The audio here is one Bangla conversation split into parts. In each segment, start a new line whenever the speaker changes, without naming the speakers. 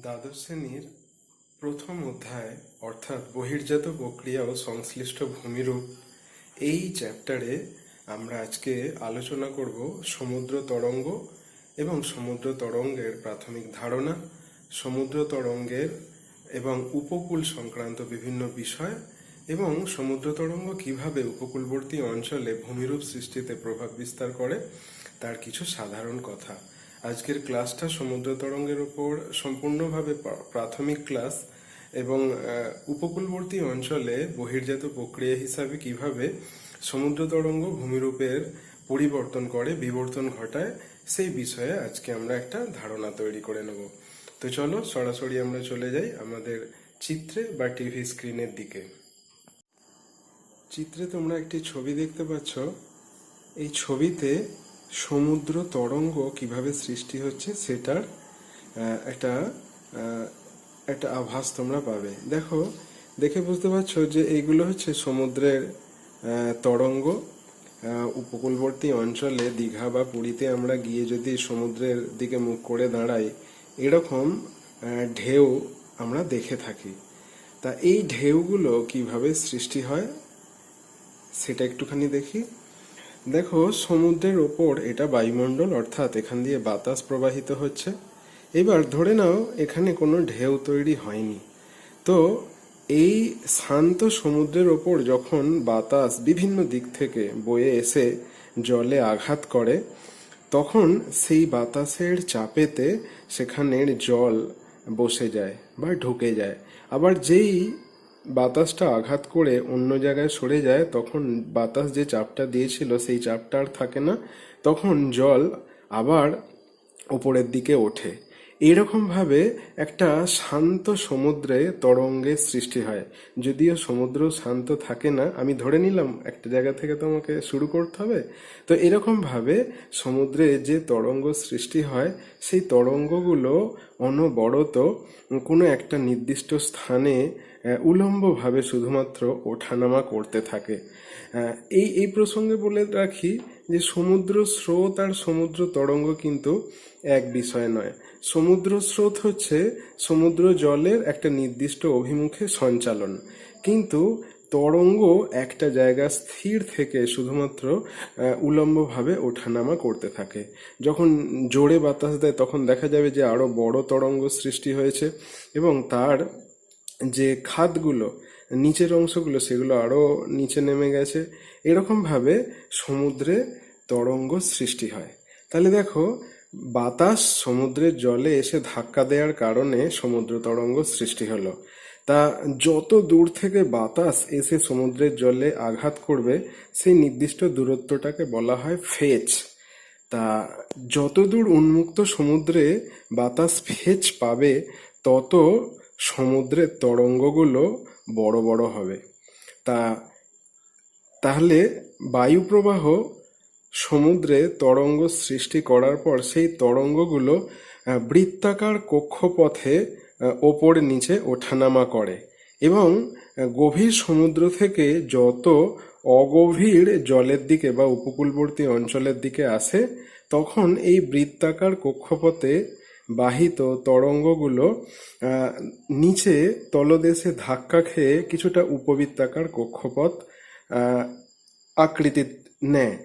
দ্বাদশ শ্রেণীর প্রথম অধ্যায় অর্থাৎ বহির্জাত প্রক্রিয়া ও সংশ্লিষ্ট ভূমিরূপ এই চ্যাপ্টারে আমরা আজকে আলোচনা করব সমুদ্র তরঙ্গ এবং সমুদ্র তরঙ্গের প্রাথমিক ধারণা, সমুদ্র তরঙ্গের এবং উপকূল সংক্রান্ত বিভিন্ন বিষয় এবং সমুদ্র তরঙ্গ কিভাবে উপকূলবর্তী অঞ্চলে ভূমিরূপ সৃষ্টিতে প্রভাব বিস্তার করে তার কিছু সাধারণ কথা। আজকের ক্লাসটা সমুদ্র তরঙ্গের উপর সম্পূর্ণভাবে প্রাথমিক ক্লাস এবং উপকূলবর্তী অঞ্চলে বহির্জাত প্রক্রিয়া হিসাবে কিভাবে সমুদ্র তরঙ্গ ভূমিরূপের পরিবর্তন করে, বিবর্তন ঘটায়, সেই বিষয়ে আজকে আমরা একটা ধারণা তৈরি করে নেব। তো চলো সরাসরি আমরা চলে যাই আমাদের চিত্রে বা টিভি স্ক্রিনের দিকে। চিত্রে তোমরা একটি ছবি দেখতে পাচ্ছ। এই ছবিতে সমুদ্র তরঙ্গ কিভাবে সৃষ্টি হচ্ছে সেটার একটা আভাস তোমরা পাবে। দেখে বুঝতে পারছো যে এইগুলো হচ্ছে সমুদ্রের তরঙ্গ। উপকূলবর্তী অঞ্চলে দীঘা বা পুরীতে আমরা গিয়ে যদি সমুদ্রের দিকে মুখ করে দাঁড়াই, এরকম ঢেউ আমরা দেখে থাকি। তা এই ঢেউগুলো কিভাবে সৃষ্টি হয় সেটা একটুখানি দেখি। দেখো, সমুদ্রের ওপর এটা বায়ুমণ্ডল, অর্থাৎ এখান দিয়ে বাতাস প্রবাহিত হচ্ছে। এবার ধরে নাও এখানে কোনো ঢেউ তৈরি হয়নি। তো এই শান্ত সমুদ্রের ওপর যখন বাতাস বিভিন্ন দিক থেকে বয়ে এসে জলে আঘাত করে, তখন সেই বাতাসের চাপেতে সেখানের জল বসে যায় বা ঢুকে যায়। আবার যেই বাতাসটা আঘাত করে অন্য জায়গায় সরে যায়, তখন বাতাস যে চাপটা দিয়েছিল সেই চাপটা আর থাকে না, তখন জল আবার উপরের দিকে ওঠে। এইরকমভাবে একটা শান্ত সমুদ্রে তরঙ্গের সৃষ্টি হয়। যদিও সমুদ্র শান্ত থাকে না, আমি ধরে নিলাম একটা জায়গা থেকে তোমাকে শুরু করতে হবে। তো এরকমভাবে সমুদ্রে যে তরঙ্গ সৃষ্টি হয়, সেই তরঙ্গগুলো অনবরত কোনো একটা নির্দিষ্ট স্থানে উলম্বভাবে শুধুমাত্র ওঠানামা করতে থাকে। এই প্রসঙ্গে বলে রাখি যে সমুদ্র স্রোত আর সমুদ্র তরঙ্গ কিন্তু এক বিষয় নয়। সমুদ্র স্রোত হচ্ছে সমুদ্র জলের একটা নির্দিষ্ট অভিমুখে সঞ্চালন, কিন্তু তরঙ্গ একটা জায়গা স্থির থেকে শুধুমাত্র উলম্বভাবে ওঠানামা করতে থাকে। যখন জোরে বাতাস দেয় তখন দেখা যাবে যে আরো বড় তরঙ্গ সৃষ্টি হয়েছে এবং তার যে খাদগুলো, নিচের অংশগুলো, সেগুলো আরো নিচে নেমে গেছে। এরকমভাবে সমুদ্রে তরঙ্গ সৃষ্টি হয়। তাহলে দেখো, বাতাস সমুদ্রের জলে এসে ধাক্কা দেওয়ার কারণে সমুদ্র তরঙ্গ সৃষ্টি হলো। তা যত দূর থেকে বাতাস এসে সমুদ্রের জলে আঘাত করবে, সেই নির্দিষ্ট দূরত্বটাকে বলা হয় ফেজ। তা যত দূর উন্মুক্ত সমুদ্রে বাতাস ফেজ পাবে, তত সমুদ্রের তরঙ্গগুলো বড় বড় হবে। তাহলে বায়ু প্রবাহ সমুদ্রে তরঙ্গ সৃষ্টি করার পর সেই তরঙ্গগুলো বৃত্তাকার কক্ষপথে ওপর নিচে ওঠানামা করে এবং গভীর সমুদ্র থেকে যত অগভীর জলের দিকে বা উপকূলবর্তী অঞ্চলের দিকে আসে, তখন এই বৃত্তাকার কক্ষপথে বাহিত তরঙ্গগুলো নিচে তলদেশে ধাক্কা খেয়ে কিছুটা উপবৃত্তাকার কক্ষপথ আকৃতি নেয়।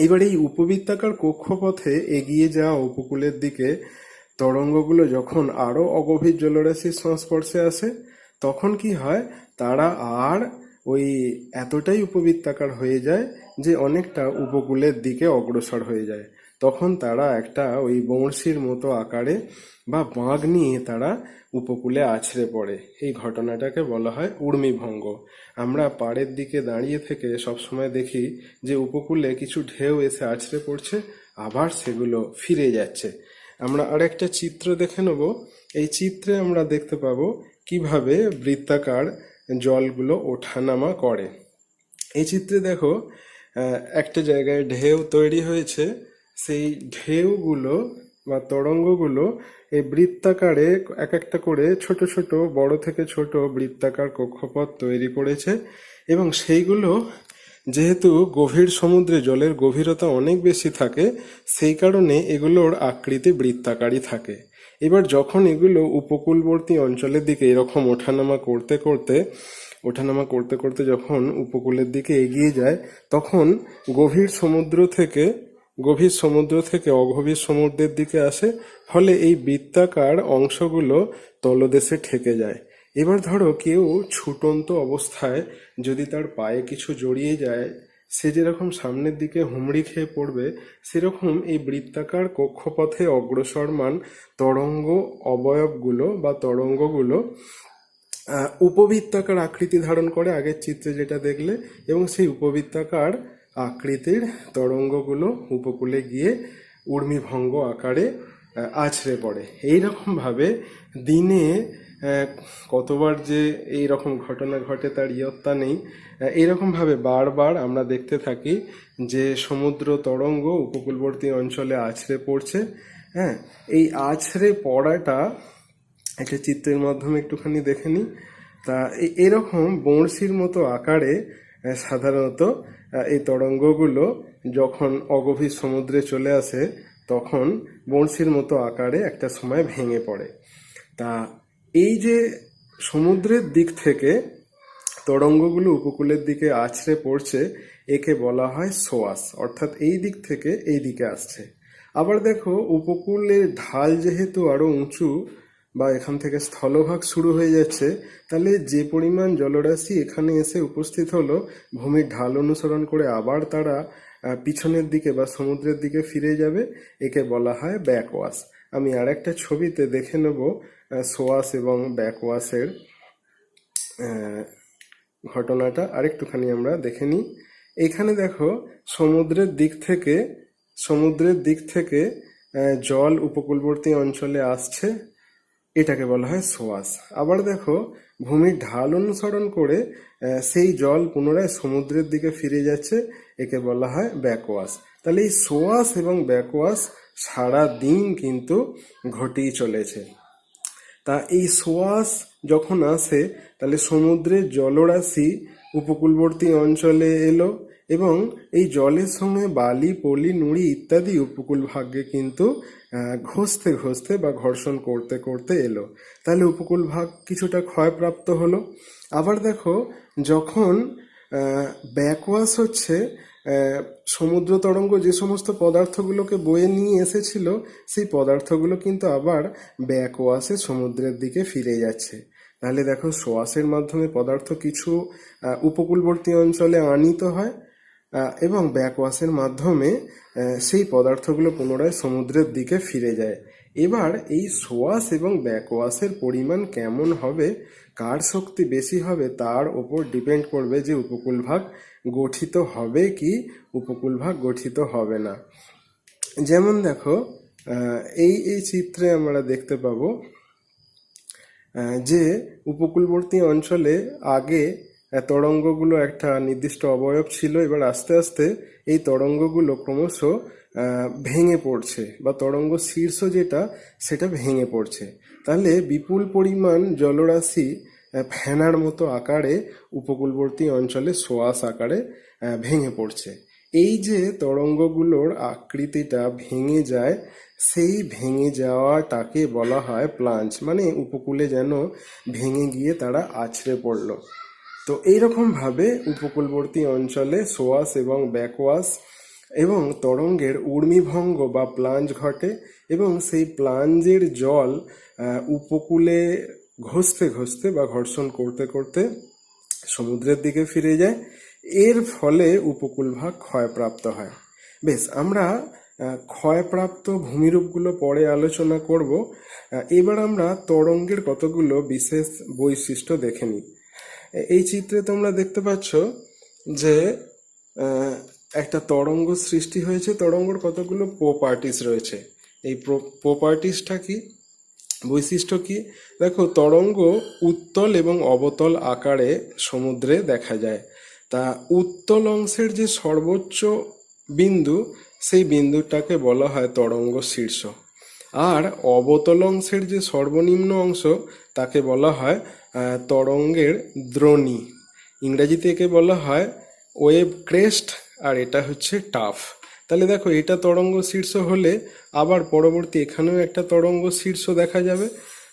এবার এই উপবৃত্তাকার কক্ষপথে এগিয়ে যাওয়া উপকূলের দিকে তরঙ্গগুলো যখন আরো অগভীর জলরাশির সংস্পর্শে আসে, তখন কি হয়, তারা আর ওই এতটাই উপবৃত্তাকার হয়ে যায় যে অনেকটা উপকূলের দিকে অগ্রসর হয়ে যায়। তখন তারা একটা ওই বড়শির মতো আকারে বা বাঁক নিয়ে তারা উপকূলে আছড়ে পড়ে। এই ঘটনাটাকে বলা হয় ঊর্মিভঙ্গ। আমরা পাড়ের দিকে দাঁড়িয়ে থেকে সবসময় দেখি যে উপকূলে কিছু ঢেউ এসে আছড়ে পড়ছে, আবার সেগুলো ফিরে যাচ্ছে। আমরা আর একটা চিত্র দেখে নেব। এই চিত্রে আমরা দেখতে পাবো কিভাবে বৃত্তাকার জলগুলো ওঠানামা করে। এই চিত্রে দেখো, একটা জায়গায় ঢেউ তৈরি হয়েছে। সেই ঢেউগুলো বা তরঙ্গগুলো এই বৃত্তাকারে এক একটা করে ছোট ছোট, বড় থেকে ছোট বৃত্তাকার কক্ষপথ তৈরি করেছে এবং সেইগুলো যেহেতু গভীর সমুদ্রে জলের গভীরতা অনেক বেশি থাকে, সেই কারণে এগুলোর আকৃতি বৃত্তাকারই থাকে। এবার যখন এগুলো উপকূলবর্তী অঞ্চলের দিকে এরকম ওঠানামা করতে করতে যখন উপকূলের দিকে এগিয়ে যায়, তখন গভীর সমুদ্র থেকে অগভীর সমুদ্রের দিকে আসে, ফলে এই বৃত্তাকার অংশগুলো তলদেশে ঠেকে যায়। এবার ধরো কেউ ছুটন্ত অবস্থায় যদি তার পায়ে কিছু জড়িয়ে যায়, সে যেরকম সামনের দিকে হুমড়ি খেয়ে পড়বে, সেরকম এই বৃত্তাকার কক্ষপথে অগ্রসরমান তরঙ্গগুলো উপবৃত্তাকার আকৃতি ধারণ করে, আগের চিত্রে যেটা দেখলে, এবং সেই উপবৃত্তাকার আকৃতির তরঙ্গগুলো উপকূলে গিয়ে ঊর্মিভঙ্গ আকারে আছড়ে পড়ে। এইরকমভাবে দিনে কতবার যে এই রকম ঘটনা ঘটে তার ইয়ত্তা নেই। এইরকমভাবে বারবার আমরা দেখতে থাকি যে সমুদ্র তরঙ্গ উপকূলবর্তী অঞ্চলে আছড়ে পড়ছে। হ্যাঁ, এই আছড়ে পড়াটা একটা চিত্রের মাধ্যমে একটুখানি দেখে নিই। তা এরকম বড়শির মতো আকারে সাধারণত এই তরঙ্গগুলো যখন অগভীর সমুদ্রে চলে আসে, তখন বড়শির মতো আকারে একটা সময় ভেঙে পড়ে। তা এই যে সমুদ্রের দিক থেকে তরঙ্গগুলো উপকূলের দিকে আছড়ে পড়ছে, একে বলা হয় সোয়াস, অর্থাৎ এই দিক থেকে এই দিকে আসছে। আবার দেখো, উপকূলের ঢাল যেহেতু আরো উঁচু বা এখান থেকে স্থলভাগ শুরু হয়ে যাচ্ছে, তাহলে যে পরিমাণ জলরাশি এখানে এসে উপস্থিত হলো, ভূমির ঢাল অনুসরণ করে আবার তারা পিছনের দিকে বা সমুদ্রের দিকে ফিরে যাবে, একে বলা হয় ব্যাকওয়াশ। আমি আর একটা ছবিতে দেখে নেব সোয়াস এবং ব্যাকওয়াশের ঘটনাটা আরেকটুখানি আমরা দেখে নিই। এখানে দেখো, সমুদ্রের দিক থেকে জল উপকূলবর্তী অঞ্চলে আসছে, এটাকে বলা হয় সোয়াস। আবার দেখো, ভূমির ঢাল অনুসরণ করে সেই জল পুনরায় সমুদ্রের দিকে ফিরে যাচ্ছে, একে বলা হয় ব্যাকওয়াশ। তাহলে এই সোয়াস এবং ব্যাকওয়াশ সারা দিন কিন্তু ঘটেই চলেছে। তা এই সোয়াস যখন আসে, তাহলে সমুদ্রের জলরাশি উপকূলবর্তী অঞ্চলে এলো, এবং এই জলের সঙ্গে বালি, পলি, নুড়ি ইত্যাদি উপকূল ভাগে কিন্তু ঘষতে ঘষতে বা ঘর্ষণ করতে করতে এলো। তাহলে উপকূল ভাগ কিছুটা ক্ষয়প্রাপ্ত হলো। আবার দেখো, যখন ব্যাকওয়াশ হচ্ছে, সমুদ্র তরঙ্গ যে সমস্ত পদার্থগুলোকে বয়ে নিয়ে এসেছিল, সেই পদার্থগুলো কিন্তু আবার ব্যাকওয়াশে সমুদ্রের দিকে ফিরে যাচ্ছে। তাহলে দেখো, সোয়াসের মাধ্যমে পদার্থ কিছু উপকূলবর্তী অঞ্চলে আনিত হয়, এবং ব্যাকওয়াশের মাধ্যমে সেই পদার্থগুলো পুনরায় সমুদ্রের দিকে ফিরে যায়। এবার এই সোয়াস এবং ব্যাকওয়াশের পরিমাণ কেমন হবে, কার শক্তি বেশি হবে, তার ওপর ডিপেন্ড করবে যে উপকূলভাগ গঠিত হবে কি উপকূলভাগ গঠিত হবে না। যেমন দেখো, এই চিত্রে আমরা দেখতে পাবো যে উপকূলবর্তী অঞ্চলে আগে তরঙ্গগুলো একটা নির্দিষ্ট অবয়ব ছিল, এবার আস্তে আস্তে এই তরঙ্গগুলো ক্রমশ ভেঙে পড়ছে, বা তরঙ্গ শীর্ষ সেটা ভেঙে পড়ছে। তাহলে বিপুল পরিমাণ জলরাশি ফেনার মতো আকারে উপকূলবর্তী অঞ্চলে সোয়াস আকারে ভেঙে পড়ছে। এই যে তরঙ্গগুলোর আকৃতিটা ভেঙে যায়, সেই ভেঙে যাওয়াটাকে বলা হয় প্লাঞ্জ, মানে উপকূলে যেন ভেঙে গিয়ে তারা আছড়ে পড়ল। তো এইরকমভাবে উপকূলবর্তী অঞ্চলে সোয়াস এবং ব্যাকওয়াশ এবং তরঙ্গের ঊর্মিভঙ্গ বা প্লাঞ্জ ঘটে, এবং সেই প্লাঞ্জের জল উপকূলে ঘষতে ঘষতে বা ঘর্ষণ করতে করতে সমুদ্রের দিকে ফিরে যায়। এর ফলে উপকূলভাগ ক্ষয়প্রাপ্ত হয়। বেশ, আমরা ক্ষয়প্রাপ্ত ভূমিরূপগুলো পরে আলোচনা করব। এবার আমরা তরঙ্গের কতগুলো বিশেষ বৈশিষ্ট্য দেখে নিই। এই চিত্রে তোমরা দেখতে পাচ্ছ যে একটা তরঙ্গ সৃষ্টি হয়েছে, তরঙ্গর কতগুলো প্রপার্টিস রয়েছে। এই প্রপার্টিসটা কি, বৈশিষ্ট্য কি? দেখো, তরঙ্গ উত্তল এবং অবতল আকারে সমুদ্রে দেখা যায়। তা উত্তল অংশের যে সর্বোচ্চ বিন্দু, সেই বিন্দুটাকে বলা হয় তরঙ্গ শীর্ষ, আর অবতল অংশের যে সর্বনিম্ন অংশ, তাকে বলা হয় তরঙ্গের দ্রোণী। ইংরেজিতে একে বলা হয় ওয়েভ ক্রেস্ট, আর এটা হচ্ছে টাফ। তাহলে দেখো এটা তরঙ্গ শীর্ষ হলে আবার পরবর্তী এখানেও একটা তরঙ্গ শীর্ষ দেখা যাবে,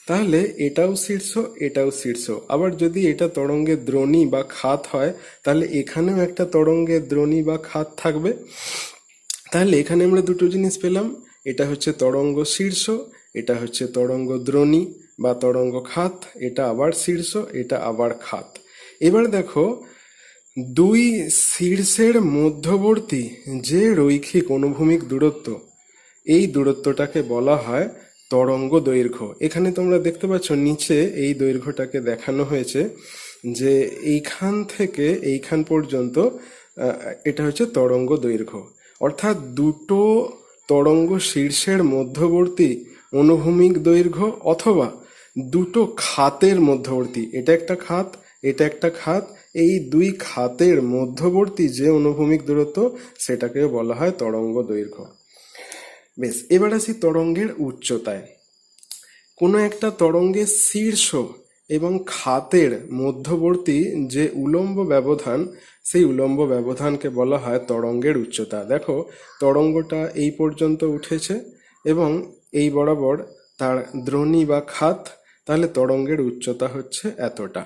তাহলে এটাও শীর্ষ এটাও শীর্ষ। আবার যদি এটা তরঙ্গের দ্রোণী বা খাত হয় তাহলে এখানেও একটা তরঙ্গের দ্রোণী বা খাত থাকবে। তাহলে এখানে আমরা দুটো জিনিস পেলাম, এটা হচ্ছে তরঙ্গ শীর্ষ, এটা হচ্ছে তরঙ্গ দ্রোণী বা তরঙ্গ খাত, এটা আবার শীর্ষ এটা আবার খাত। এবার দেখো দুই শীর্ষের মধ্যবর্তী যে রৈখিক অনুভূমিক দূরত্ব, এই দূরত্বটাকে বলা হয় তরঙ্গ দৈর্ঘ্য। এখানে তোমরা দেখতে পাচ্ছ নিচে এই দৈর্ঘ্যটাকে দেখানো হয়েছে যে এইখান থেকে এইখান পর্যন্ত এটা হচ্ছে তরঙ্গ দৈর্ঘ্য। অর্থাৎ দুটো তরঙ্গ শীর্ষের মধ্যবর্তী অনুভূমিক দৈর্ঘ্য অথবা দুটো খাতের মধ্যবর্তী, এটা একটা খাত এটা একটা খাত, এই দুই খাতের মধ্যবর্তী যে অনুভূমিক দূরত্ব সেটাকে বলা হয় তরঙ্গ দৈর্ঘ্য। বেশ, এবার আসি তরঙ্গের উচ্চতায়। কোনো একটা তরঙ্গের শীর্ষ এবং খাতের মধ্যবর্তী যে উলম্ব ব্যবধান, সেই উলম্ব ব্যবধানকে বলা হয় তরঙ্গের উচ্চতা। দেখো তরঙ্গটা এই পর্যন্ত উঠেছে এবং এই বরাবর তার দ্রোণী বা খাত, তাহলে তরঙ্গের উচ্চতা হচ্ছে এতটা।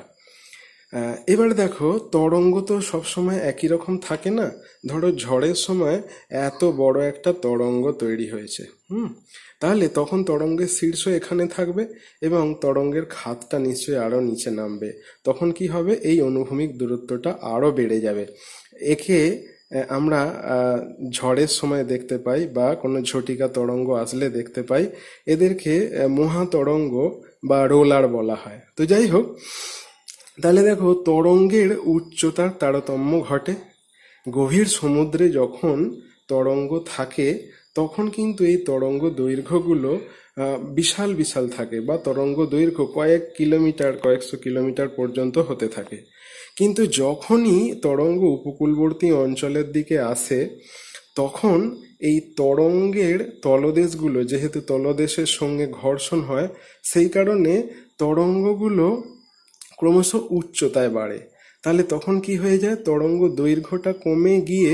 এবার দেখো তরঙ্গ তো সবসময় একই রকম থাকে না। ধরো ঝড়ের সময় এত বড় একটা তরঙ্গ তৈরি হয়েছে, তাহলে তখন তরঙ্গের শীর্ষ এখানে থাকবে এবং তরঙ্গের খাতটা নিশ্চয়ই আরো নিচে নামবে। তখন কি হবে, এই অনুভূমিক দূরত্বটা আরো বেড়ে যাবে। একে আমরা ঝড়ের সময় দেখতে পাই বা কোনো ঝটিকা তরঙ্গ আসলে দেখতে পাই, এদেরকে মহাতরঙ্গ বা রোলার বলা হয়। তো যাই হোক, তাহলে দেখো তরঙ্গের উচ্চতার তারতম্য ঘটে। গভীর সমুদ্রে যখন তরঙ্গ থাকে তখন কিন্তু এই তরঙ্গ দৈর্ঘ্যগুলো বিশাল বিশাল থাকে বা তরঙ্গ দৈর্ঘ্য কয়েক কিলোমিটার কয়েকশো কিলোমিটার পর্যন্ত হতে থাকে। কিন্তু যখনই তরঙ্গ উপকূলবর্তী অঞ্চলের দিকে আসে তখন এই তরঙ্গের তলদেশগুলো, যেহেতু তলদেশের সঙ্গে ঘর্ষণ হয়, সেই কারণে তরঙ্গগুলো ক্রমশ উচ্চতায় বাড়ে। তাহলে তখন কি হয়ে যায়, তরঙ্গ দৈর্ঘ্যটা কমে গিয়ে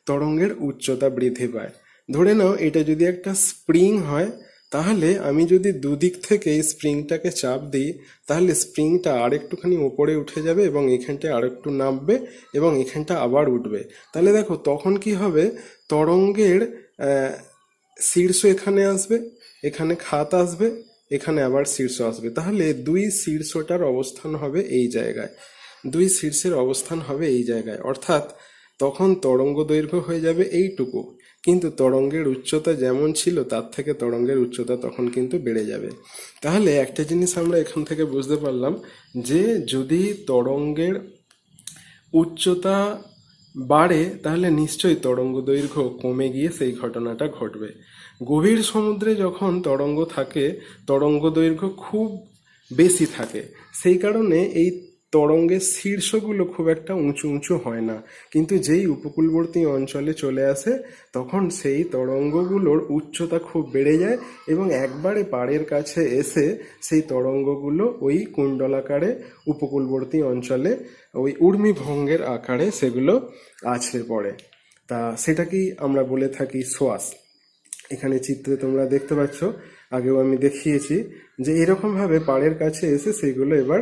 তরঙ্গের উচ্চতা বৃদ্ধি পায়। ধরে নাও এটা যদি একটা স্প্রিং হয়, তাহলে আমি যদি দুদিক থেকে এই স্প্রিংটাকে চাপ দিই তাহলে স্প্রিংটা আর একটুখানি উপরে উঠে যাবে এবং এখানটা আর একটু নামবে এবং এখানটা আবার উঠবে। তাহলে দেখো তখন কি হবে, তরঙ্গের শীর্ষ এখানে আসবে, এখানে খাত আসবে, এখানে আবার শীর্ষ আসবে। তাহলে দুই শীর্ষটার অবস্থান হবে এই জায়গায়, দুই শীর্ষের অবস্থান হবে এই জায়গায়। অর্থাৎ তখন তরঙ্গ দৈর্ঘ্য হয়ে যাবে এইটুকু, কিন্তু তরঙ্গের উচ্চতা যেমন ছিল তার থেকে তরঙ্গের উচ্চতা তখন কিন্তু বেড়ে যাবে। তাহলে একটা জিনিস আমরা এখান থেকে বুঝতে পারলাম যে যদি তরঙ্গের উচ্চতা বাড়ে তাহলে নিশ্চয়ই তরঙ্গ দৈর্ঘ্য কমে গিয়ে সেই ঘটনাটা ঘটবে। গভীর সমুদ্রে যখন তরঙ্গ থাকে তরঙ্গ দৈর্ঘ্য খুব বেশি থাকে, সেই কারণে এই তরঙ্গের শীর্ষগুলো খুব একটা উঁচু উঁচু হয় না। কিন্তু যেই উপকূলবর্তী অঞ্চলে চলে আসে তখন সেই তরঙ্গগুলোর উচ্চতা খুব বেড়ে যায় এবং একবারে পাড়ের কাছে এসে সেই তরঙ্গগুলো ওই কুণ্ডলাকারে উপকূলবর্তী অঞ্চলে ওই ঊর্মিভঙ্গের আকারে সেগুলো আছড়ে পড়ে। তা সেটাকেই আমরা বলে থাকি সোয়াশ। এখানে চিত্রে তোমরা দেখতে পাচ্ছ, আগেও আমি দেখিয়েছি যে এরকমভাবে পাড়ের কাছে এসে সেগুলো এবার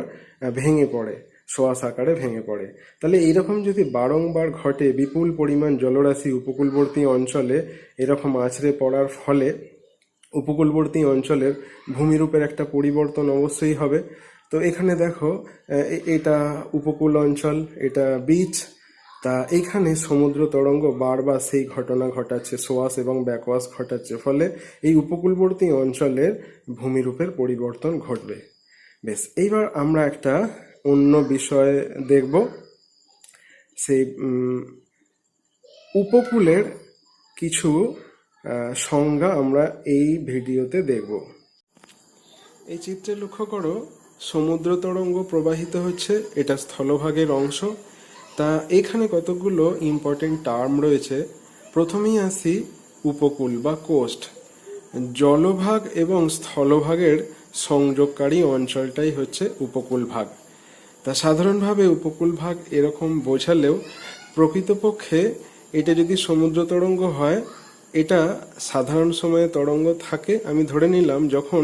ভেঙে পড়ে, সোয়াশ আকারে ভেঙে পড়ে। তাহলে এইরকম যদি বারংবার ঘটে, বিপুল পরিমাণ জলরাশি উপকূলবর্তী অঞ্চলে এরকম আছড়ে পড়ার ফলে উপকূলবর্তী অঞ্চলের ভূমিরূপের একটা পরিবর্তন অবশ্যই হবে। তো এখানে দেখো এটা উপকূল অঞ্চল, এটা বিচ, তা এইখানে সমুদ্র তরঙ্গ বারবার সেই ঘটনা ঘটাচ্ছে, সোয়াশ এবং ব্যাকওয়াশ ঘটাচ্ছে, ফলে এই উপকূলবর্তী অঞ্চলের ভূমিরূপের পরিবর্তন ঘটবে। বেশ, এইবার আমরা একটা অন্য বিষয় দেখব, সেই উপকূলের কিছু সংজ্ঞা আমরা এই ভিডিওতে দেখব। এই চিত্রে লক্ষ্য করো, সমুদ্র তরঙ্গ প্রবাহিত হচ্ছে, এটা স্থলভাগের অংশ। তা এখানে কতগুলো ইম্পর্টেন্ট টার্ম রয়েছে। প্রথমেই আসি উপকূল বা কোস্ট। জলভাগ এবং স্থলভাগের সংযোগকারী অঞ্চলটাই হচ্ছে উপকূল ভাগ। তা সাধারণভাবে উপকূল ভাগ এরকম বোঝালেও প্রকৃতপক্ষে এটা যদি সমুদ্র তরঙ্গ হয়, এটা সাধারণ সময়ে তরঙ্গ থাকে। আমি ধরে নিলাম যখন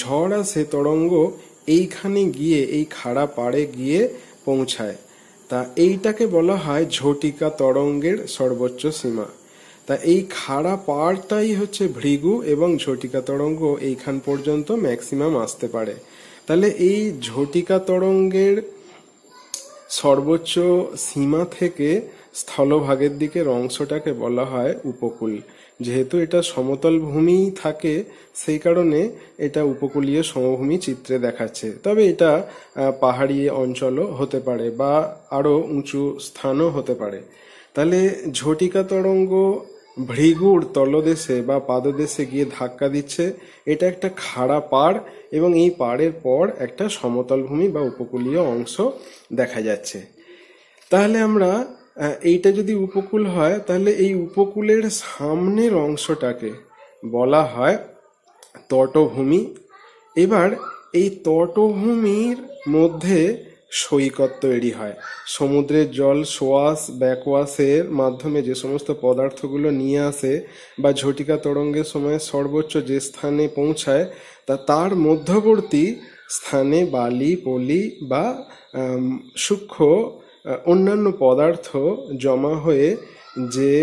ঝড় আসে তরঙ্গ এইখানে গিয়ে এই খাড়া পাড়ে গিয়ে পৌঁছায়, তা এইটাকে বলা হয় ঝটিকা তরঙ্গের সর্বোচ্চ সীমা। তা এই খাড়া পাড়টাই হচ্ছে ভৃগু এবং ঝটিকা তরঙ্গ এইখান পর্যন্ত ম্যাক্সিমাম আসতে পারে। তাহলে এই ঝটিকা তরঙ্গের সর্বোচ্চ সীমা থেকে স্থলভাগের দিকের অংশটাকে বলা হয় উপকূল। যেহেতু এটা সমতল ভূমি থাকে, সেই কারণে এটা উপকূলীয় সমভূমি চিত্রে দেখাচ্ছে। তবে এটা পাহাড়ি অঞ্চলও হতে পারে বা আরও উঁচু স্থানও হতে পারে। তাহলে ঝটিকা তরঙ্গ ভৃগুর তলদেশে বা পাদদেশে গিয়ে ধাক্কা দিচ্ছে। এটা একটা খাড়া পাড় এবং এই পাড়ের পর একটা সমতল ভূমি বা উপকূলীয় অংশ দেখা যাচ্ছে। তাহলে আমরা এইটা যদি উপকূল হয়, তাহলে এই উপকূলের সামনের অংশটাকে বলা হয় তটভূমি। এবার এই তটভূমির মধ্যে সৈকত তৈরি হয়। সমুদ্রের জল সোয়াশ ব্যাকওয়াশের মাধ্যমে যে সমস্ত পদার্থগুলো নিয়ে আসে বা ঝটিকা তরঙ্গের সময় সর্বোচ্চ যে স্থানে পৌঁছায়, তার মধ্যবর্তী স্থানে বালি পলি বা সূক্ষ্ম অন্যান্য পদার্থ জমা হয়ে যে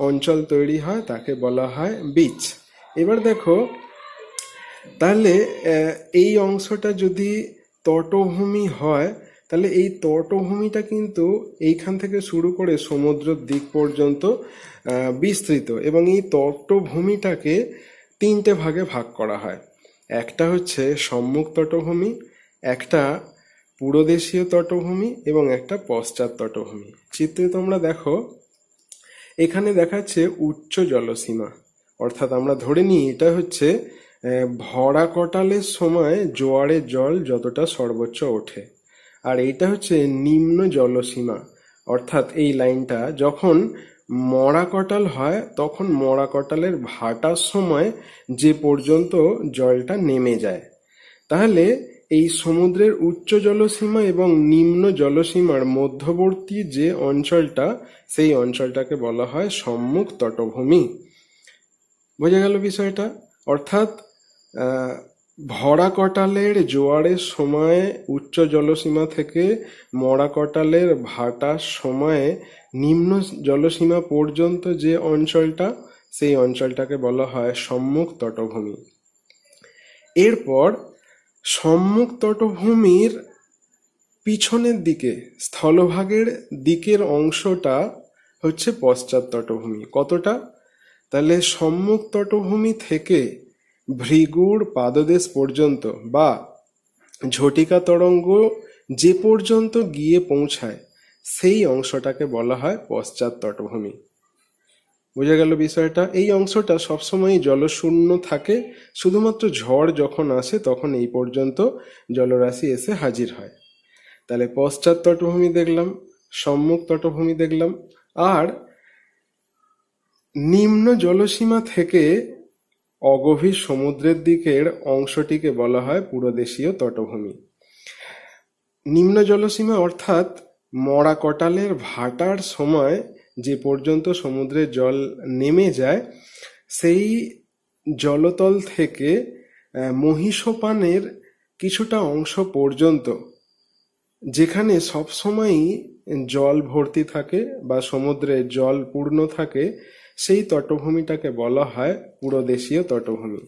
অঞ্চল তৈরি হয় তাকে বলা হয় বিচ। এবার দেখো, তাহলে এই অংশটা যদি তটভূমি হয়, তাহলে এই তটভূমিটা কিন্তু এইখান থেকে শুরু করে সমুদ্রের দিক পর্যন্ত বিস্তৃত এবং এই তটভূমিটাকে তিনটে ভাগে ভাগ করা হয়। একটা হচ্ছে সম্মুখ তটভূমি, একটা পুরোদেশীয় তটভূমি এবং একটা পশ্চাৎ তটভূমি। চিত্রে তোমরা দেখো, এখানে দেখাচ্ছে উচ্চ জলসীমা, অর্থাৎ আমরা ধরে নিই এটা হচ্ছে ভরা কটালের সময় জোয়ারের জল যতটা সর্বোচ্চ ওঠে। আর এইটা হচ্ছে নিম্ন জলসীমা, অর্থাৎ এই লাইনটা যখন মরা কটাল হয় তখন মরা কটালের ভাটার সময় যে পর্যন্ত জলটা নেমে যায়। তাহলে এই সমুদ্রের উচ্চ জলসীমা এবং নিম্ন জলসীমার মধ্যবর্তী যে অঞ্চলটা, সেই অঞ্চলটাকে বলা হয় সম্মুখ তটভূমি। বোঝা গেল বিষয়টা? অর্থাৎ ভরা কটালের জোয়ারের সময় উচ্চ জলসীমা থেকে মরা কটালের ভাটার সময়ে নিম্ন জলসীমা পর্যন্ত যে অঞ্চলটা, সেই অঞ্চলটাকে বলা হয় সম্মুখ তটভূমি। এরপর সম্মুখ তটভূমির পিছনের দিকে স্থলভাগের দিকের অংশটা হচ্ছে পশ্চাৎ তটভূমি। কতটা? তাহলে সম্মুখ তটভূমি থেকে ভৃগুর পাদদেশ পর্যন্ত বা ঝটিকা তরঙ্গ যে পর্যন্ত গিয়ে পৌঁছায় সেই অংশটাকে বলা হয় পশ্চাৎ তটভূমি। বোঝা গেল বিষয়টা? এই অংশটা সবসময় জলশূন্য থাকে, শুধুমাত্র ঝড় যখন আসে তখন এই পর্যন্ত জলরাশি এসে হাজির হয়। তাহলে পশ্চাৎ তটভূমি দেখলাম, সম্মুখ তটভূমি দেখলাম, আর নিম্ন জলসীমা থেকে অগভীর সমুদ্রের দিকের অংশটিকে বলা হয় পুরোদেশীয় তটভূমি। নিম্ন জলসীমা অর্থাৎ মরা কটালের ভাটার সময় যে পর্যন্ত সমুদ্রের জল নেমে যায়, সেই জলতল থেকে মহিষপানের কিছুটা অংশ পর্যন্ত যেখানে সবসময়ই জল ভর্তি থাকে বা সমুদ্রে জল পূর্ণ থাকে, সেই তটভূমিটাকে বলা হয় পুরোদেশীয় তটভূমি।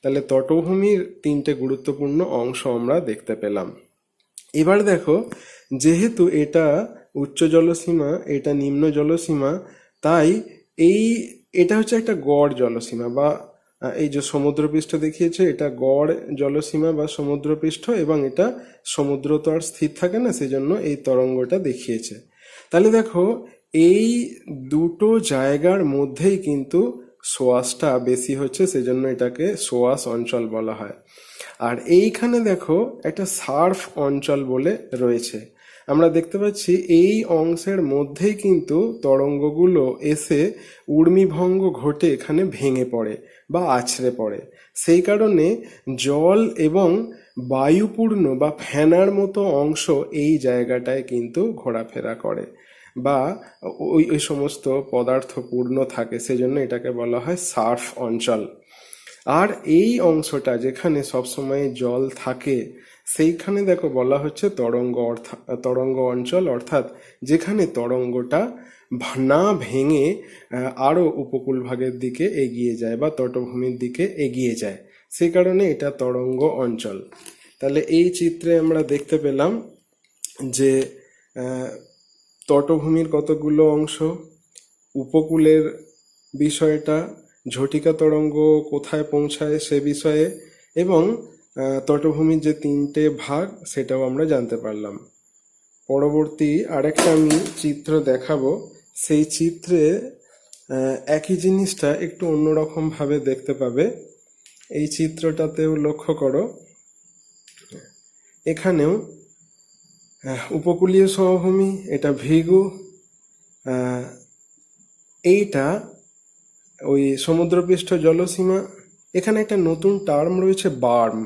তাহলে তটভূমির তিনটে গুরুত্বপূর্ণ অংশ আমরা দেখতে পেলাম। এবার দেখো, যেহেতু এটা উচ্চ জলসীমা, এটা নিম্ন জলসীমা, তাই এটা হচ্ছে একটা গড় জলসীমা বা এই যে সমুদ্রপৃষ্ঠ দেখিয়েছে, এটা গড় জলসীমা বা সমুদ্রপৃষ্ঠ, এবং এটা সমুদ্র তো আর স্থির থাকে না, সেজন্য এই তরঙ্গটা দেখিয়েছে। তাহলে দেখো, এই দুটো জায়গার মধ্যেই কিন্তু সোয়াশটা বেশি হচ্ছে, সেজন্য এটাকে সোয়াশ অঞ্চল বলা হয়। আর এইখানে দেখো একটা সার্ফ অঞ্চল বলে রয়েছে। আমরা দেখতে পাচ্ছি এই অংশের মধ্যেই কিন্তু তরঙ্গগুলো এসে ঊর্মিভঙ্গ ঘটে এখানে ভেঙে পড়ে বা আছড়ে পড়ে। সেই কারণে জল এবং বায়ুপূর্ণ বা ফেনার মতো অংশ এই জায়গাটায় কিন্তু ঘোরাফেরা করে। বা ওই ওই সমস্ত পদার্থ পূর্ণ থাকে, সেজন্য এটাকে বলা হয় সার্ফ অঞ্চল। আর এই অংশটা যেখানে সবসময় জল থাকে সেইখানে দেখো বলা হচ্ছে তরঙ্গ অঞ্চল, অর্থাৎ যেখানে তরঙ্গটা না ভেঙে আরো উপকূল ভাগের দিকে এগিয়ে যায় বা তটভূমির দিকে এগিয়ে যায়, সেই কারণে এটা তরঙ্গ অঞ্চল। তাহলে এই চিত্রে আমরা দেখতে পেলাম যে তটভূমির কতগুলো অংশ, উপকূলের বিষয়টা, ঝটিকা তরঙ্গ কোথায় পৌঁছায় সে বিষয়ে, এবং তটভূমির যে তিনটে ভাগ সেটাও আমরা জানতে পারলাম। পরবর্তী আরেকটা আমি চিত্র দেখাবো, সেই চিত্রে একই জিনিসটা একটু অন্যরকম ভাবে দেখতে পাবে। এই চিত্রটাতেও লক্ষ্য করো, এখানেও উপকূলীয় সমভূমি, এটা ভৃগু, এইটা ওই সমুদ্রপৃষ্ঠ জলসীমা। এখানে একটা নতুন টার্ম রয়েছে বার্ম।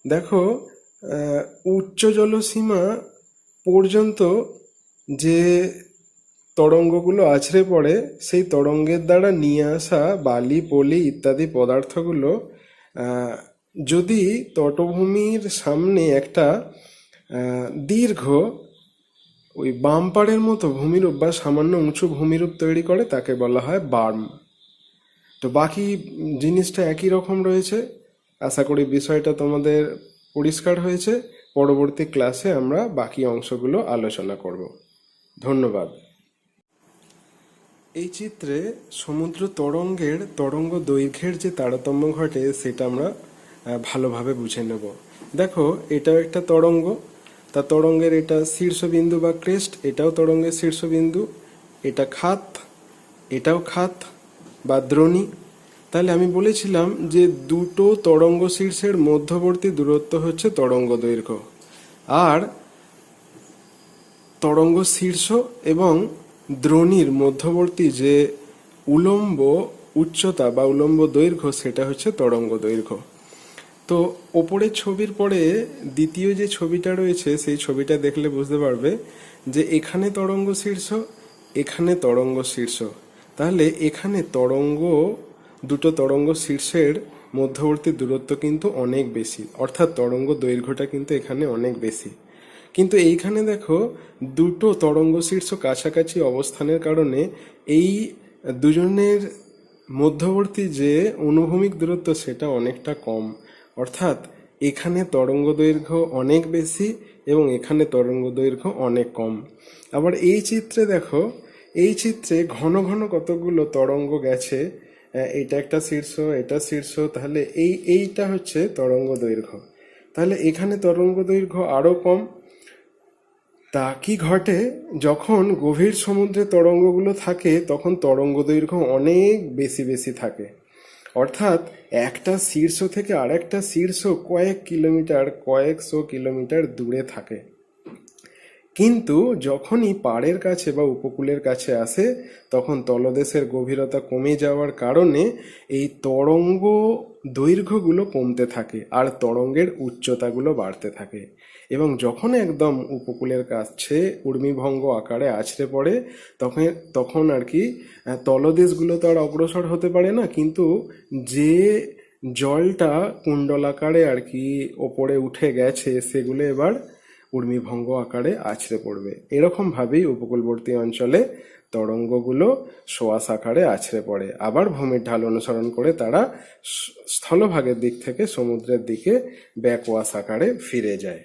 দেখো উচ্চ জলসীমা পর্যন্ত যে তরঙ্গগুলো আছড়ে পড়ে, সেই তরঙ্গের দ্বারা নিয়ে আসা বালি পলি ইত্যাদি পদার্থগুলো যদি তটভূমির সামনে একটা দীর্ঘ ওই বাম্পারের মতো ভূমিরূপ বা সামান্য উঁচু ভূমিরূপ তৈরি করে, তাকে বলা হয় বার্ম। তো বাকি জিনিসটা একই রকম রয়েছে। আশা করি বিষয়টা তোমাদের পরিষ্কার হয়েছে। পরবর্তী ক্লাসে আমরা বাকি অংশগুলো আলোচনা করব। ধন্যবাদ। এই চিত্রে সমুদ্র তরঙ্গ দৈর্ঘ্যের যে তারতম্য ঘটে সেটা আমরা ভালোভাবে বুঝে নেব। দেখো এটাও একটা তরঙ্গ, তা তরঙ্গের এটা শীর্ষবিন্দু বা ক্রেস্ট, এটাও তরঙ্গের শীর্ষবিন্দু, এটা খাত, এটাও খাত বা দ্রোণী। তাহলে আমি বলেছিলাম যে দুটো তরঙ্গ শীর্ষের মধ্যবর্তী দূরত্ব হচ্ছে তরঙ্গ দৈর্ঘ্য, আর তরঙ্গ শীর্ষ এবং দ্রোণীর মধ্যবর্তী যে উলম্ব উচ্চতা বা উলম্ব দৈর্ঘ্য সেটা হচ্ছে তরঙ্গ দৈর্ঘ্য। তো ওপরের ছবির পরে দ্বিতীয় যে ছবিটা রয়েছে সেই ছবিটা দেখলে বুঝতে পারবে যে এখানে তরঙ্গ শীর্ষ, এখানে তরঙ্গ শীর্ষ। তাহলে এখানে দুটো তরঙ্গ শীর্ষের মধ্যবর্তী দূরত্ব কিন্তু অনেক বেশি, অর্থাৎ তরঙ্গ দৈর্ঘ্যটা কিন্তু এখানে অনেক বেশি। কিন্তু এইখানে দেখো দুটো তরঙ্গ শীর্ষ কাছাকাছি অবস্থানের কারণে এই দুজনের মধ্যবর্তী যে অনুভূমিক দূরত্ব সেটা অনেকটা কম, অর্থাৎ এখানে তরঙ্গ দৈর্ঘ্য অনেক বেশি এবং এখানে তরঙ্গ দৈর্ঘ্য অনেক কম। আবার এই চিত্রে দেখো, এই চিত্রে ঘন ঘন কতগুলো তরঙ্গ গেছে, এটা একটা শীর্ষ, এটা শীর্ষ, তাহলে এইটা হচ্ছে তরঙ্গ দৈর্ঘ্য। তাহলে এখানে তরঙ্গ দৈর্ঘ্য আরো কম। তা কি ঘটে, যখন গভীর সমুদ্রে তরঙ্গগুলো থাকে তখন তরঙ্গ দৈর্ঘ্য অনেক বেশি বেশি থাকে, অর্থাৎ একটা শীর্ষ থেকে আরেকটা শীর্ষ কয়েকশো কিলোমিটার দূরে থাকে। কিন্তু যখনই পাড়ের কাছে বা উপকূলের কাছে আসে তখন তলদেশের গভীরতা কমে যাওয়ার কারণে এই তরঙ্গ দৈর্ঘ্যগুলো কমতে থাকে আর তরঙ্গের উচ্চতাগুলো বাড়তে থাকে, এবং যখন একদম উপকূলের কাছে ঊর্মিভঙ্গ আকারে আছড়ে পড়ে তখন আর কি তলদেশগুলো তো আর অগ্রসর হতে পারে না, কিন্তু যে জলটা কুণ্ডলাকারে আর কি ওপরে উঠে গেছে সেগুলো এবার ঊর্মিভঙ্গ আকারে আছড়ে পড়বে। এরকম ভাবেই উপকূলবর্তী অঞ্চলে তরঙ্গগুলো সোয়াশ আকারে আছড়ে পড়ে, আবার ভূমির ঢাল অনুসরণ করে তারা স্থলভাগের দিক থেকে সমুদ্রের দিকে ব্যাকওয়াশ আকারে ফিরে যায়।